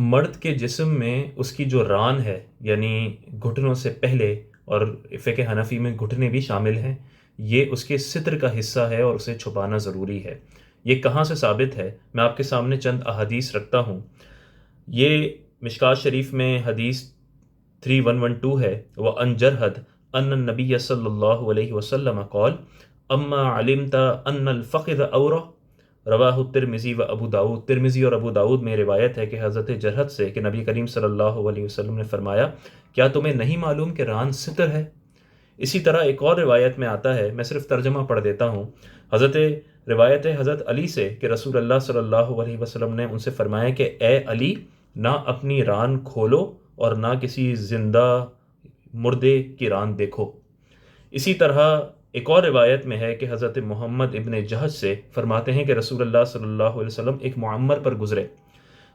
مرد کے جسم میں اس کی جو ران ہے، یعنی گھٹنوں سے پہلے، اور فقہ حنفی میں گھٹنے بھی شامل ہیں، یہ اس کے ستر کا حصہ ہے اور اسے چھپانا ضروری ہے۔ یہ کہاں سے ثابت ہے؟ میں آپ کے سامنے چند احادیث رکھتا ہوں۔ یہ مشکات شریف میں حدیث 3112 ہے، وَأَنْ جَرْحَدْ أَنَّ النَّبِيَّ صلی اللہ علیہ وسلم قال اما علمت ان الفخذ عورہ، رواہ الترمذی و ابو داود۔ ترمذی اور ابو داود میں روایت ہے کہ حضرت جرحد سے کہ نبی کریم صلی اللہ علیہ وسلم نے فرمایا، کیا تمہیں نہیں معلوم کہ ران ستر ہے؟ اسی طرح ایک اور روایت میں آتا ہے، میں صرف ترجمہ پڑھ دیتا ہوں۔ روایت ہے حضرت علی سے کہ رسول اللہ صلی اللہ علیہ وسلم نے ان سے فرمایا کہ اے علی، نہ اپنی ران کھولو اور نہ کسی زندہ مردے کی ران دیکھو۔ اسی طرح ایک اور روایت میں ہے کہ حضرت محمد ابن جہش سے فرماتے ہیں کہ رسول اللہ صلی اللہ علیہ وسلم ایک معمر پر گزرے،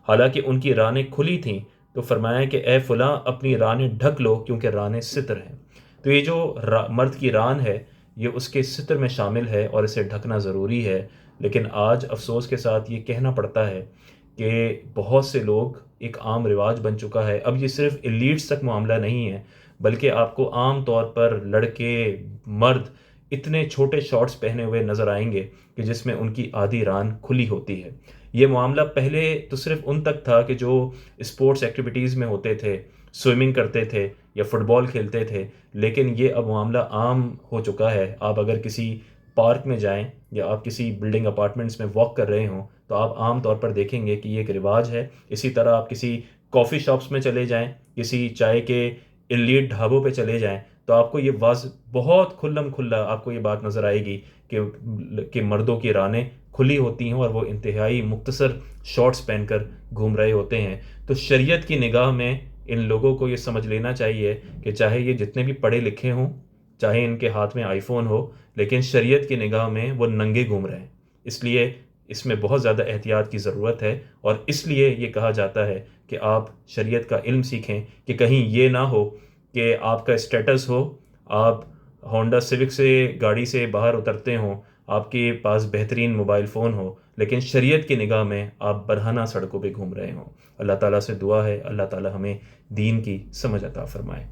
حالانکہ ان کی رانیں کھلی تھیں، تو فرمایا کہ اے فلاں، اپنی رانیں ڈھک لو کیونکہ رانیں ستر ہیں۔ تو یہ جو مرد کی ران ہے، یہ اس کے ستر میں شامل ہے اور اسے ڈھکنا ضروری ہے۔ لیکن آج افسوس کے ساتھ یہ کہنا پڑتا ہے کہ بہت سے لوگ، ایک عام رواج بن چکا ہے، اب یہ صرف ایلیٹس تک معاملہ نہیں ہے، بلکہ آپ کو عام طور پر لڑکے، مرد اتنے چھوٹے شارٹس پہنے ہوئے نظر آئیں گے کہ جس میں ان کی آدھی ران کھلی ہوتی ہے۔ یہ معاملہ پہلے تو صرف ان تک تھا کہ جو اسپورٹس ایکٹیویٹیز میں ہوتے تھے، سوئمنگ کرتے تھے یا فٹ بال کھیلتے تھے، لیکن یہ اب معاملہ عام ہو چکا ہے۔ آپ اگر کسی پارک میں جائیں یا آپ کسی بلڈنگ اپارٹمنٹس میں واک کر رہے ہوں تو آپ عام طور پر دیکھیں گے کہ یہ ایک رواج ہے۔ اسی طرح آپ کسی کافی شاپس میں چلے جائیں، کسی چائے کے ایلیٹ ڈھابوں پہ چلے جائیں، تو آپ کو یہ واضح، بہت کھلم کھلا آپ کو یہ بات نظر آئے گی کہ مردوں کی رانیں کھلی ہوتی ہیں اور وہ انتہائی مختصر شارٹس پہن کر گھوم رہے ہوتے ہیں۔ تو شریعت کی نگاہ میں ان لوگوں کو یہ سمجھ لینا چاہیے کہ چاہے یہ جتنے بھی پڑھے لکھے ہوں، چاہے ان کے ہاتھ میں آئی فون ہو، لیکن شریعت کی نگاہ میں وہ ننگے گھوم رہے ہیں۔ اس لیے اس میں بہت زیادہ احتیاط کی ضرورت ہے، اور اس لیے یہ کہا جاتا ہے کہ آپ شریعت کا علم سیکھیں، کہ کہیں یہ نہ ہو کہ آپ کا اسٹیٹس ہو، آپ ہونڈا سیوک سے گاڑی سے باہر اترتے ہوں، آپ کے پاس بہترین موبائل فون ہو، لیکن شریعت کی نگاہ میں آپ برہنہ سڑکوں پہ گھوم رہے ہوں۔ اللہ تعالیٰ سے دعا ہے اللہ تعالیٰ ہمیں دین کی سمجھ عطا فرمائے۔